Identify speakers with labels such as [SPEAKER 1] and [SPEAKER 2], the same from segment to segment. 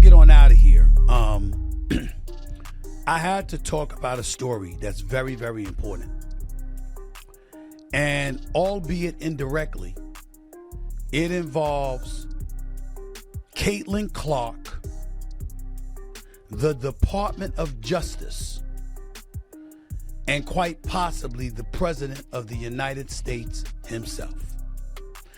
[SPEAKER 1] get on out of here, I had to talk about a story that's very, very important. And albeit indirectly, it involves Caitlin Clark, the Department of Justice, and quite possibly the President of the United States himself.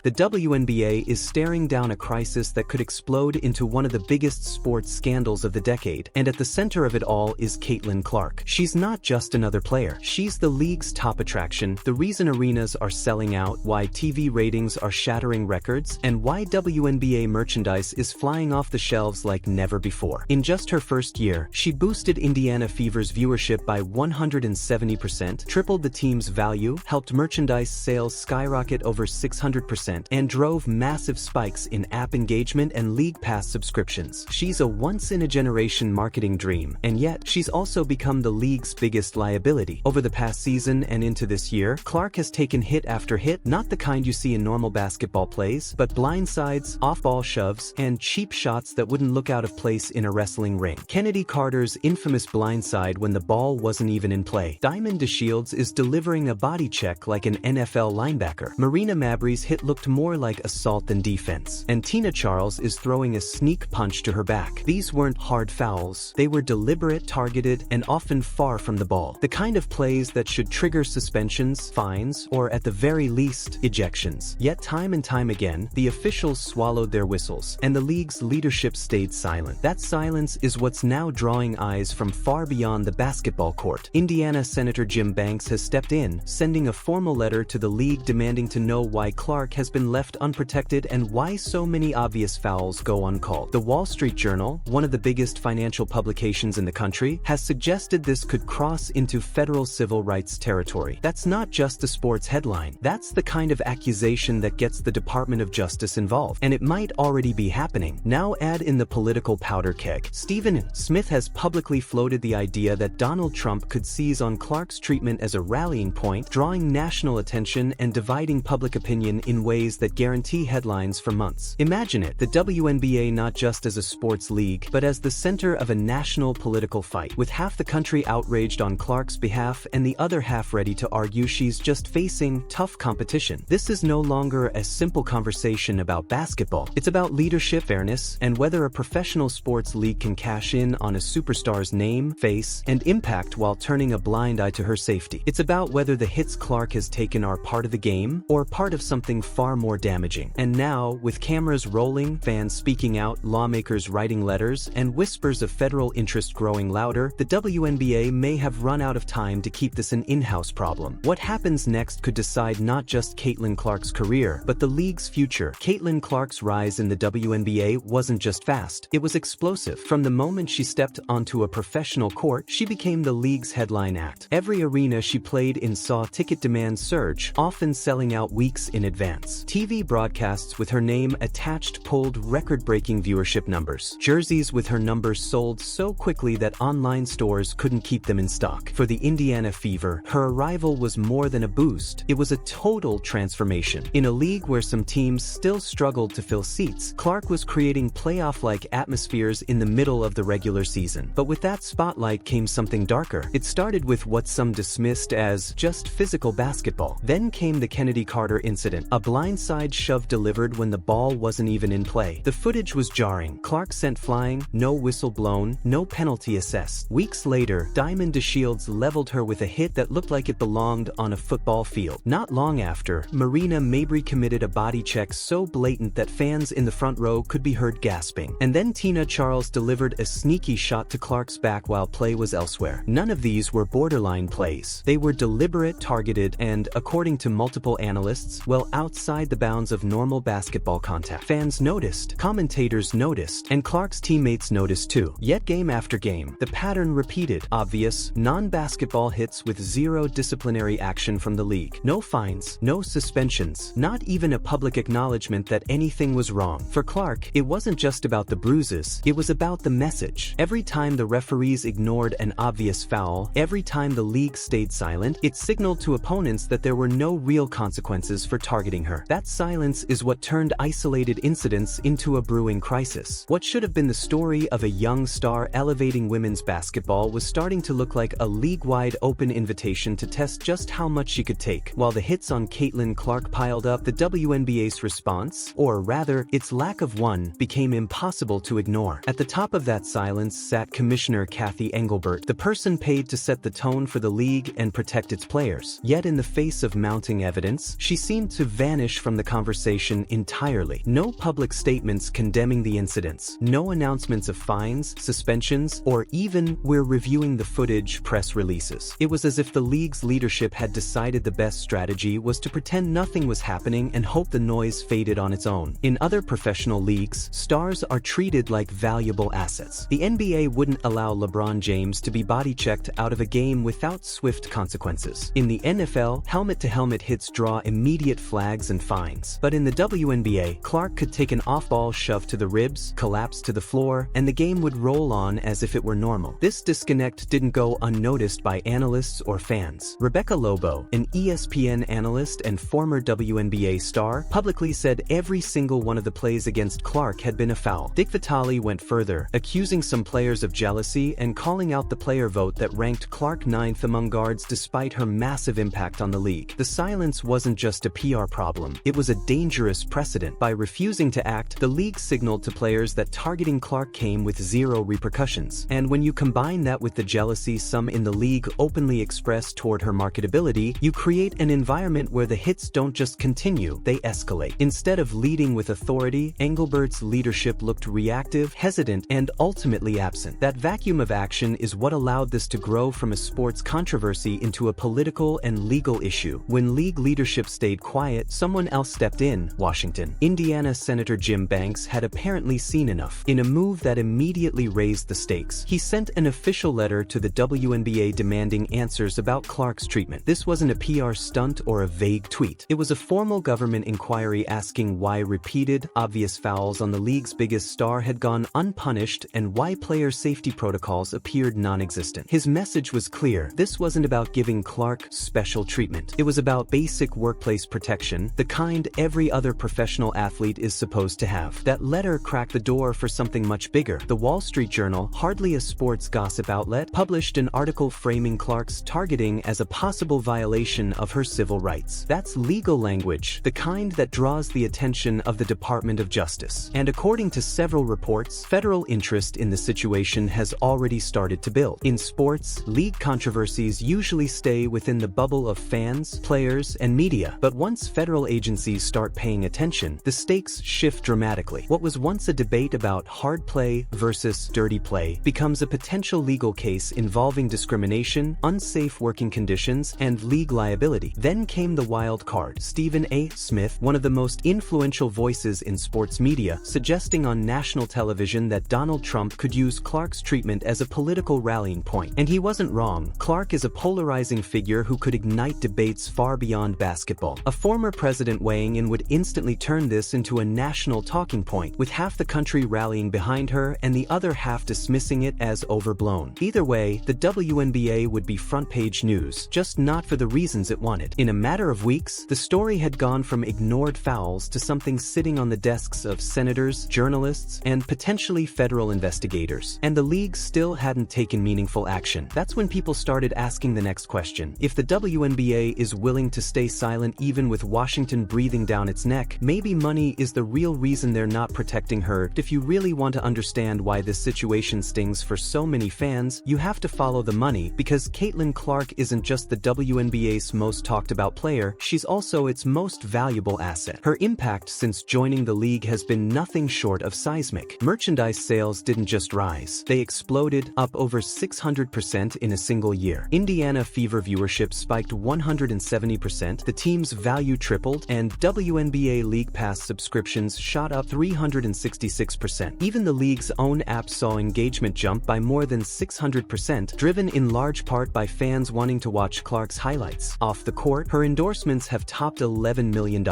[SPEAKER 2] The WNBA is staring down a crisis that could explode into one of the biggest sports scandals of the decade, and at the center of it all is Caitlin Clark. She's not just another player. She's the league's top attraction, the reason arenas are selling out, why TV ratings are shattering records, and why WNBA merchandise is flying off the shelves like never before. In just her first year, she boosted Indiana Fever's viewership by 170%, tripled the team's value, helped merchandise sales skyrocket over 600%, and drove massive spikes in app engagement and League Pass subscriptions. She's a once-in-a-generation marketing dream, and yet she's also become the league's biggest liability. Over the past season and into this year, Clark has taken hit after hit, not the kind you see in normal basketball plays, but blindsides, off-ball shoves, and cheap shots that wouldn't look out of place in a wrestling ring. Kennedy Carter's infamous blindside when the ball wasn't even in play. Diamond DeShields is delivering a body check like an NFL linebacker. Marina Mabrey's hit looked more like assault than defense. And Tina Charles is throwing a sneak punch to her back. These weren't hard fouls. They were deliberate, targeted, and often far from the ball. The kind of plays that should trigger suspensions, fines, or at the very least, ejections. Yet time and time again, the officials swallowed their whistles, and the league's leadership stayed silent. That silence is what's now drawing eyes from far beyond the basketball court. Indiana Senator Jim Banks has stepped in, sending a formal letter to the league demanding to know why Clark has been left unprotected and why so many obvious fouls go uncalled. The Wall Street Journal, one of the biggest financial publications in the country, has suggested this could cross into federal civil rights territory. That's not just a sports headline. That's the kind of accusation that gets the Department of Justice involved, and it might already be happening. Now add in the political powder keg. Stephen Smith has publicly floated the idea that Donald Trump could seize on Clark's treatment as a rallying point, drawing national attention and dividing public opinion in ways that guarantee headlines for months. Imagine it, the WNBA not just as a sports league, but as the center of a national political fight, with half the country outraged on Clark's behalf and the other half ready to argue she's just facing tough competition. This is no longer a simple conversation about basketball. It's about leadership, fairness, and whether a professional sports league can cash in on a superstar's name, face, and impact while turning a blind eye to her safety. It's about whether the hits Clark has taken are part of the game or part of something far more damaging. And now, with cameras rolling, fans speaking out, lawmakers writing letters, and whispers of federal interest growing louder, the WNBA may have run out of time to keep this an in-house problem. What happens next could decide not just Caitlin Clark's career, but the league's future. Caitlin Clark's rise in the WNBA wasn't just fast, it was explosive. From the moment she stepped onto a professional court, she became the league's headline act. Every arena she played in saw ticket demand surge, often selling out weeks in advance. TV broadcasts with her name attached pulled record-breaking viewership numbers. Jerseys with her numbers sold so quickly that online stores couldn't keep them in stock. For the Indiana Fever, her arrival was more than a boost. It was a total transformation. In a league where some teams still struggled to fill seats, Clark was creating playoff-like atmospheres in the middle of the regular season. But with that spotlight came something darker. It started with what some dismissed as just physical basketball. Then came the Kennedy Carter incident, a blindside shove delivered when the ball wasn't even in play. The footage was jarring. Clark sent flying, no whistle blown, no penalty assessed. Weeks later, Diamond DeShields leveled her with a hit that looked like it belonged on a football field. Not long after, Marina Mabrey committed a body check so blatant that fans in the front row could be heard gasping. And then Tina Charles delivered a sneaky shot to Clark's back while play was elsewhere. None of these were borderline plays. They were deliberate, targeted, and, according to multiple analysts, well outside the bounds of normal basketball contact. Fans noticed, commentators noticed, and Clark's teammates noticed too. Yet game after game, the pattern repeated. Obvious, non-basketball hits with zero disciplinary action from the league. No fines, no suspensions, not even a public acknowledgement that anything was wrong. For Clark, it wasn't just about the bruises, it was about the message. Every time the referees ignored an obvious foul, every time the league stayed silent, it signaled to opponents that there were no real consequences for targeting her. That silence is what turned isolated incidents into a brewing crisis. What should have been the story of a young star elevating women's basketball was starting to look like a league-wide open invitation to test just how much she could take. While the hits on Caitlin Clark piled up, the WNBA's response, or rather, its lack of one, became impossible to ignore. At the top of that silence sat Commissioner Kathy Engelbert, the person paid to set the tone for the league and protect its players. Yet in the face of mounting evidence, she seemed to vanish from the conversation entirely. No public statements condemning the incidents, no announcements of fines, suspensions, or even "we're reviewing the footage" press releases. It was as if the league's leadership had decided the best strategy was to pretend nothing was happening and hope the noise faded on its own. In other professional leagues, stars are treated like valuable assets. The NBA wouldn't allow LeBron James to be body-checked out of a game without swift consequences. In the NFL, helmet-to-helmet hits draw immediate flags and fines. But in the WNBA, Clark could take an off-ball shove to the ribs, collapse to the floor, and the game would roll on as if it were normal. This disconnect didn't go unnoticed by analysts or fans. Rebecca Lobo, an ESPN analyst and former WNBA star, publicly said every single one of the plays against Clark had been a foul. Dick Vitale went further, accusing some players of jealousy and calling out the player vote that ranked Clark 9th among guards despite her massive impact on the league. The silence wasn't just a PR problem, it was a dangerous precedent. By refusing to act, the league signaled to players that targeting Clark came with zero repercussions. And when you combine that with the jealousy some in the league openly expressed toward her marketability, you create an environment where the hits don't just continue, they escalate. Instead of leading with authority, Engelbert's leadership looked reactive, hesitant, and ultimately absent. That vacuum of action is what allowed this to grow from a sports controversy into a political and legal issue. When league leadership stayed quiet, someone else stepped in: Washington. Indiana Senator Jim Banks had apparently seen enough. In a move that immediately raised the stakes, he sent an official letter to the WNBA demanding answers about Clark's treatment. This wasn't a PR stunt or a vague tweet. It was a formal government inquiry asking why repeated, obvious fouls on the league's biggest star had gone unpunished and why player safety protocols appeared non-existent. His message was clear. This wasn't about giving Clark special treatment. It was about basic workplace protection, the kind every other professional athlete is supposed to have. That letter cracked the door for something much bigger. The Wall Street Journal, hardly a sports gossip outlet, published an article framing Clark's targeting as a possible violation of her civil rights. That's legal language, the kind that draws the attention of the Department of Justice. And according to several reports, federal interest in the situation has already started to build. In sports, league controversies usually stay within the bubble of fans, players, and media. But once federal agencies start paying attention, the stakes shift dramatically. What was once a debate about hard play versus dirty play becomes a potential legal case involving discrimination, unsafe working conditions, and league liability. Then came the wild card. Stephen A. Smith, one of the most influential voices in sports media, suggesting on national television that Donald Trump could use Clark's treatment as a political rallying point. And he wasn't wrong. Clark is a polarizing figure who could ignite debates far beyond basketball. A former president weighing in would instantly turn this into a national talking point, with half the country rallying behind her and the other half dismissing it as overblown. Either way, the WNBA would be front-page news, just not for the reasons it wanted. In a matter of weeks, the story had gone from ignored fouls to something sitting on the desks of senators, journalists, and potentially federal investigators. And the league still hadn't taken meaningful action. That's when people started asking the next question. If the WNBA is willing to stay silent even with Washington breathing down its neck, maybe money is the real reason they're not protecting her. If you really want to understand why this situation stings for so many fans, you have to follow the money, because Caitlin Clark isn't just the WNBA's most talked about player, she's also its most valuable asset. Her impact since joining the league has been nothing short of seismic. Merchandise sales didn't just rise, they exploded, up over 600% in a single year. Indiana Fever viewership spiked 170%, the team's value tripled, and WNBA League Pass subscriptions shot up 366%. Even the league's own app saw engagement jump by more than 600%, driven in large part by fans wanting to watch Clark's highlights. Off the court, her endorsements have topped $11 million,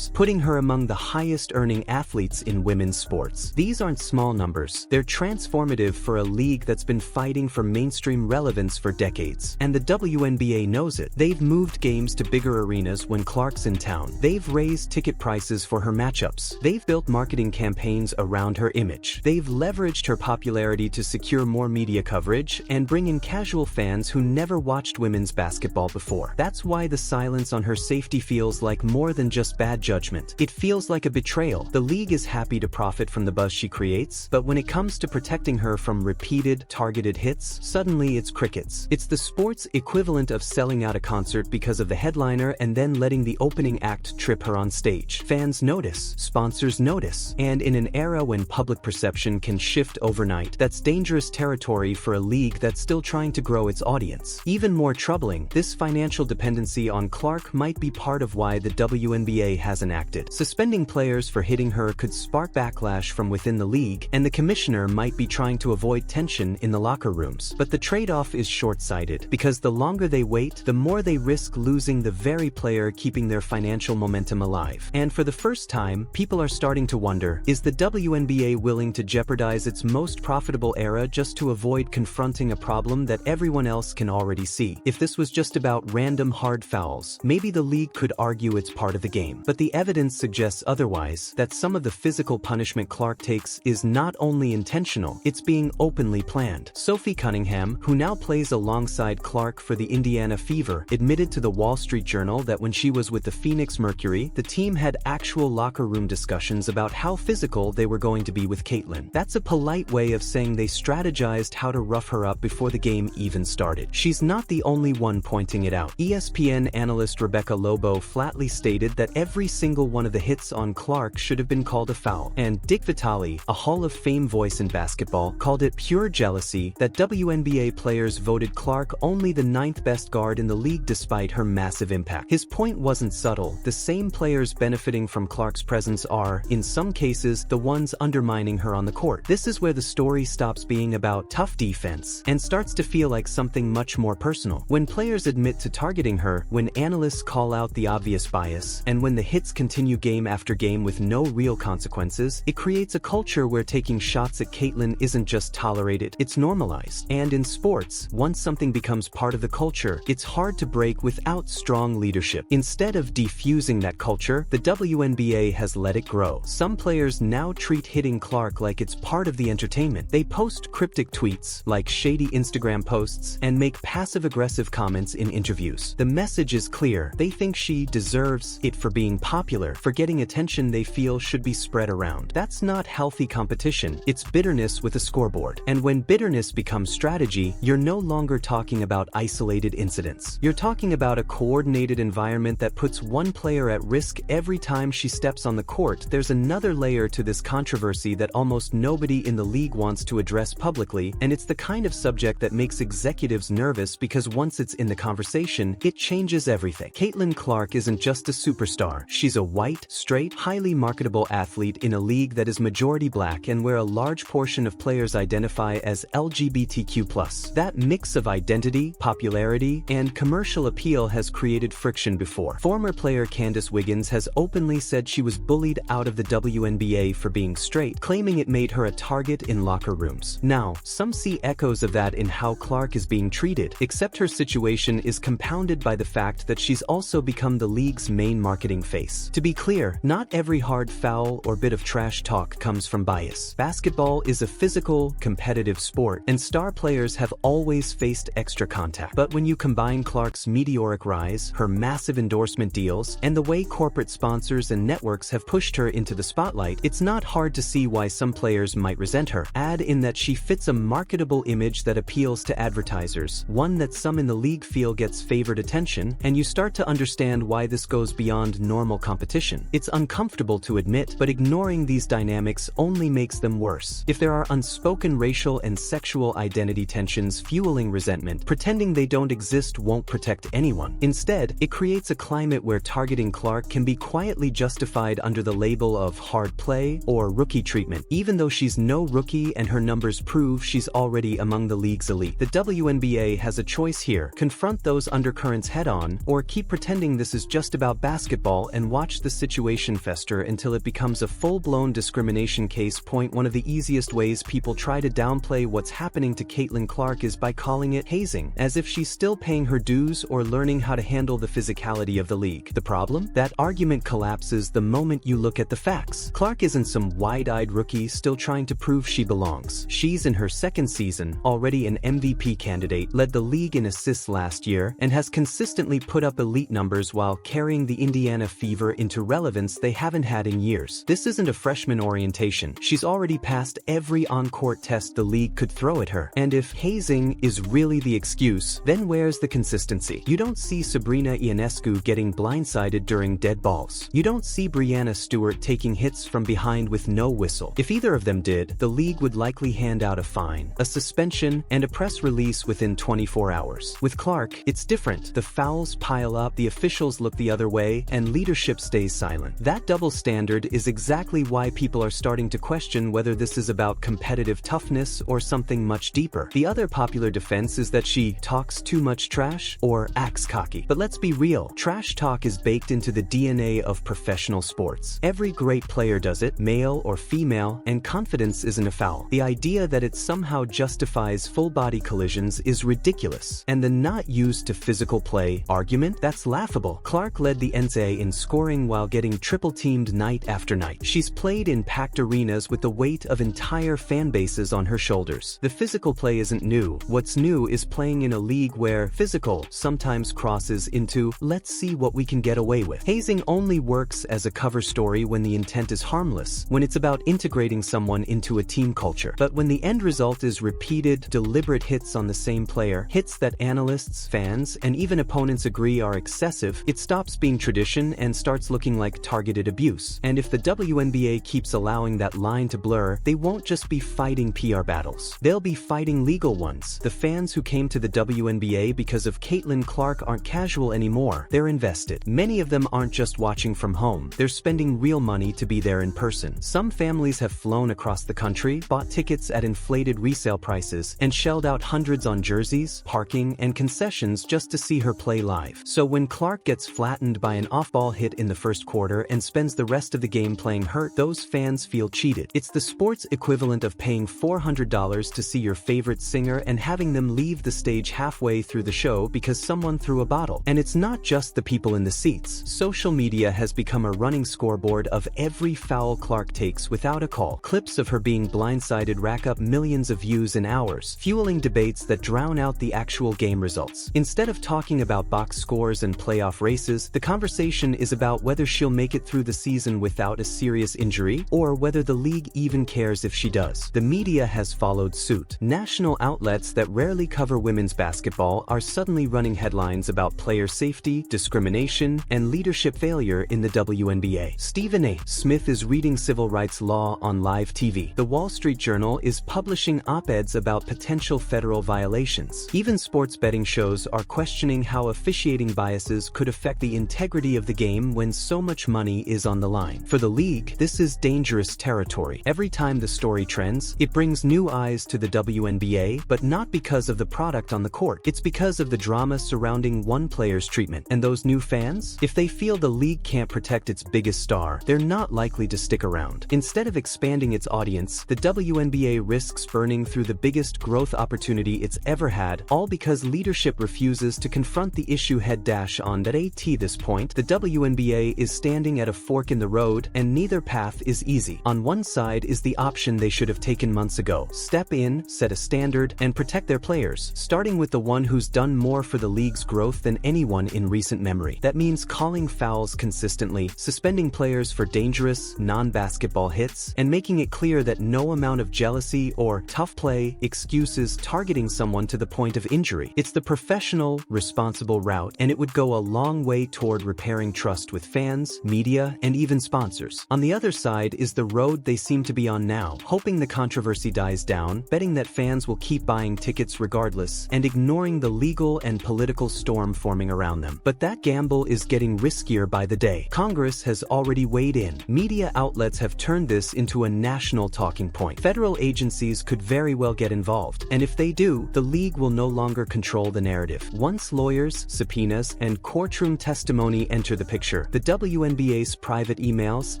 [SPEAKER 2] putting her among the highest-earning athletes in women's sports. These aren't small numbers. They're transformative for a league that's been fighting for mainstream relevance for decades. And the WNBA knows it. They've moved games to bigger arenas when Clark's in town. They've raised ticket prices for her matchups. They've built marketing campaigns around her image. They've leveraged her popularity to secure more media coverage and bring in casual fans who never watched women's basketball before. That's why the silence on her safety feels like more than just bad judgment. It feels like a betrayal. The league is happy to profit from the buzz she creates, but when it comes to protecting her from repeated, targeted hits, suddenly it's crickets. It's the sports equivalent of selling out a concert because of the headliner and then letting the opening act trip her on stage. Fans notice, sponsors notice, and in an era when public perception can shift overnight, that's dangerous territory for a league that's still trying to grow its audience. Even more troubling, this financial dependency on Clark might be part of why the WNBA hasn't acted. Suspending players for hitting her could spark backlash from within the league, and the commissioner might be trying to avoid tension in the locker rooms. But the trade-off is short-sighted, because the longer they wait, the more they risk losing the very player keeping their financial momentum alive. And for the first time, people are starting to wonder, is the WNBA willing to jeopardize its most profitable era just to avoid confronting a problem that everyone else can already see? If this was just about random hard fouls, maybe the league could argue it's part of the game. But the evidence suggests otherwise, that some of the physical punishment Clark takes is not only intentional, it's being openly planned. Sophie Cunningham, who now plays alongside Clark for the Indiana Fever, admitted to the Wall Street Journal that when she was with the Phoenix Mercury, the team had actual locker room discussions about how physical they were going to be with Caitlin. That's a polite way of saying they strategized how to rough her up before the game even started. She's not the only one pointing it out. ESPN analyst Rebecca Lobo flatly stated that every single one of the hits on Clark should have been called a foul, and Dick Vitale, a Hall of Fame voice in basketball, called it pure jealousy that WNBA players voted Clark only the 9th best guard in the league despite her massive impact. His point wasn't subtle. The same players benefiting from Clark's presence are, in some cases, the ones undermining her on the court. This is where the story stops being about tough defense and starts to feel like something much more personal. When players admit to targeting her, when analysts call out the obvious bias, and when the hits continue game after game with no real consequences, it creates a culture where taking shots at Caitlin isn't just tolerated, it's normalized. And in sports, once something becomes part of the culture, it's hard to break without strong leadership. Instead of defusing that culture, the WNBA has let it grow. Some players now treat hitting Clark like it's part of the entertainment. They post cryptic tweets, like shady Instagram posts, and make passive-aggressive comments in interviews. The message is clear. They think she deserves it for being popular, for getting attention they feel should be spread around. That's not healthy competition. It's bitterness with a scoreboard. And when bitterness becomes strategy, you're no longer talking about isolated incidents. You're talking about a coordinated environment that puts one player at risk every time she steps on the court. There's another layer to this controversy that almost nobody in the league wants to address publicly, and it's the kind of subject that makes executives nervous because once it's in the conversation, it changes everything. Caitlin Clark isn't just a superstar. She's a white, straight, highly marketable athlete in a league that is majority black and where a large portion of players identify as LGBTQ+. That mix of identity, popularity, and commercial appeal has created friction before. Former player Candace Wiggins has openly said she was bullied out of the WNBA for being straight, claiming it made her a target in locker rooms. Now, some see echoes of that in how Clark is being treated, except her situation is compounded by the fact that she's also become the league's main marketing face. To be clear, not every hard foul or bit of trash talk comes from bias. Basketball is a physical, competitive sport, and star players have always faced extra contact. But when you combine Clark's meteoric rise, her massive endorsement deals, and the way corporate sponsors and networks have pushed her into the spotlight, it's not hard to see why some players might resent her. Add in that she fits a marketable image that appeals to advertisers, one that some in the league feel gets favored attention, and you start to understand why this goes beyond normal competition. It's uncomfortable to admit, but ignoring these dynamics only makes them worse. If there are unspoken racial and sexual identity tensions fueling resentment, pretending they don't exist won't protect anyone. Instead, it creates a climate where targeting Clark can be quietly justified under the label of hard play or rookie treatment, even though she's no rookie and her numbers prove she's already among the league's elite. The WNBA has a choice here: confront those undercurrents head-on, or keep pretending this is just about basketball and watch the situation fester until it becomes a full-blown discrimination case. One of the easiest ways people try to downplay what's happening to Caitlin Clark is by calling it hazing, as if she's still paying her dues or learning how to handle the physicality of the league. The problem? problem? That argument collapses the moment you look at the facts. Clark isn't some wide-eyed rookie still trying to prove she belongs. She's in her second season, already an MVP candidate, led the league in assists last year, and has consistently put up elite numbers while carrying the Indiana Fever into relevance they haven't had in years. This isn't a freshman orientation. She's already passed every on-court test the league could throw at her. And if hazing is really the excuse, then where's the consistency? You don't see Sabrina Ionescu getting blindsided during dead balls. You don't see Breanna Stewart taking hits from behind with no whistle. If either of them did, the league would likely hand out a fine, a suspension, and a press release within 24 hours. With Clark, it's different. The fouls pile up, the officials look the other way, and leadership stays silent. That double standard is exactly why people are starting to question whether this is about competitive toughness or something much deeper. The other popular defense is that she talks too much trash or acts cocky. But let's be real, trash talk is baked into the DNA of professional sports. Every great player does it, male or female, and confidence isn't a foul. The idea that it somehow justifies full-body collisions is ridiculous. And the not used to physical play argument? That's laughable. Clark led the NCAA in scoring while getting triple-teamed night after night. She's played in packed arenas with the weight of entire fan bases on her shoulders. The physical play isn't new. What's new is playing in a league where physical sometimes crosses into let's see what we can get away with. Hazing only works as a cover story when the intent is harmless, when it's about integrating someone into a team culture. But when the end result is repeated, deliberate hits on the same player, hits that analysts, fans, and even opponents agree are excessive, it stops being tradition and starts looking like targeted abuse. And if the WNBA keeps allowing that line to blur, they won't just be fighting PR battles. They'll be fighting legal ones. The fans who came to the WNBA because of Caitlin Clark aren't casual anymore. They're invested. Many of them aren't just watching from home. They're spending real money to be there in person. Some families have flown across the country, bought tickets at inflated resale prices, and shelled out hundreds on jerseys, parking, and concessions just to see her play live. So when Clark gets flattened by an off-ball hit in the first quarter and spends the rest of the game playing hurt, those fans feel cheated. It's the sports equivalent of paying $400 to see your favorite singer and having them leave the stage halfway through the show because someone threw a bottle. And it's not just the people in the seats. Social media has become a running scoreboard of every foul Clark takes without a call. Clips of her being blindsided rack up millions of views in hours, fueling debates that drown out the actual game results. Instead of talking about box scores and playoff races, the conversation is about whether she'll make it through the season without a serious injury, or whether the league even cares if she does. The media has followed suit. National outlets that rarely cover women's basketball are suddenly running headlines about player safety, discrimination, and leadership failure in the WNBA. Stephen A. Smith is reading civil rights law on live TV. The Wall Street Journal is publishing op-eds about potential federal violations. Even sports betting shows are questioning how officiating biases could affect the integrity of the game when so much money is on the line. For the league, this is dangerous territory. Every time the story trends, it brings new eyes to the WNBA, but not because of the product on the court. It's because of the drama surrounding one player's treatment. And those new fans? If they feel the league can't protect its biggest star, they're not likely to stick around. Instead of expanding its audience, the WNBA risks burning through the biggest growth opportunity it's ever had, all because leadership refuses to confront the issue head-on. At this point, the WNBA is standing at a fork in the road, and neither path is easy. On one side is the option they should have taken months ago. Step in, set a standard, and protect their players, starting with the one who's done more for the league's growth than anyone in recent memory. That means calling fouls consistently, suspending players for dangerous, non-basketball hits, and making it clear that no amount of jealousy or tough play excuses targeting someone to the point of injury. It's the professional, responsible route, and it would go a long way toward repairing trust with fans, media, and even sponsors. On the other side is the road they seem to be on now, hoping the controversy dies down, betting that fans will keep buying tickets regardless, and ignoring the legal and political storm forming around them. But that gamble is getting riskier by the day. Congress has already weighed in. Media outlets have turned this into a national talking point. Federal agencies could very well get involved, and if they do, the league will no longer control the narrative. Once lawyers, subpoenas, and courtroom testimony enter the picture, the WNBA's private emails,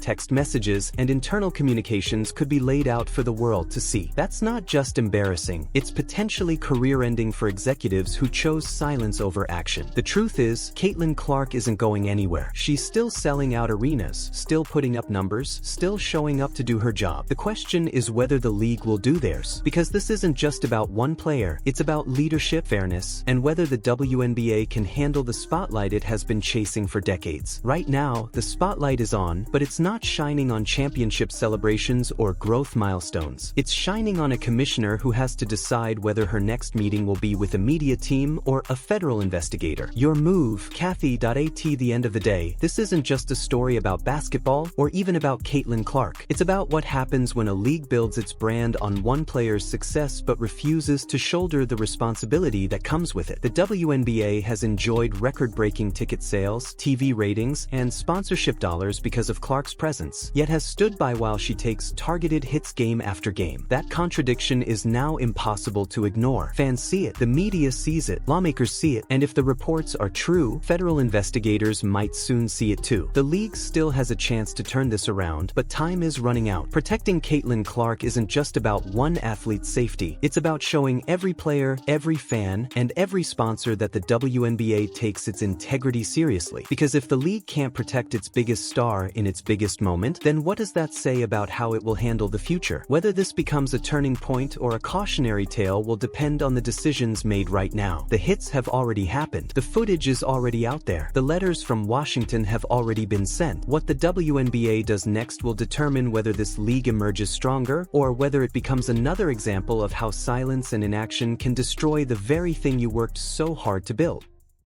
[SPEAKER 2] text messages, and internal communications could be laid out for the world to see. That's not just embarrassing, it's potentially career-ending for executives who chose silence over action. The truth is, Caitlin Clark isn't going going anywhere. She's still selling out arenas, still putting up numbers, still showing up to do her job. The question is whether the league will do theirs. Because this isn't just about one player, it's about leadership, fairness, and whether the WNBA can handle the spotlight it has been chasing for decades. Right now, the spotlight is on, but it's not shining on championship celebrations or growth milestones. It's shining on a commissioner who has to decide whether her next meeting will be with a media team or a federal investigator. Your move, Kathy. At the end of the day, this isn't just a story about basketball or even about Caitlin Clark. It's about what happens when a league builds its brand on one player's success but refuses to shoulder the responsibility that comes with it. The WNBA has enjoyed record-breaking ticket sales, TV ratings, and sponsorship dollars because of Clark's presence, yet has stood by while she takes targeted hits game after game. That contradiction is now impossible to ignore. Fans see it, the media sees it, lawmakers see it, and if the reports are true, federal investigators might soon see it too. The league still has a chance to turn this around, but time is running out. Protecting Caitlin Clark isn't just about one athlete's safety. It's about showing every player, every fan, and every sponsor that the WNBA takes its integrity seriously. Because if the league can't protect its biggest star in its biggest moment, then what does that say about how it will handle the future? Whether this becomes a turning point or a cautionary tale will depend on the decisions made right now. The hits have already happened. The footage is already out there. The letters from Washington have already been sent. What the WNBA does next will determine whether this league emerges stronger or whether it becomes another example of how silence and inaction can destroy the very thing you worked so hard to build.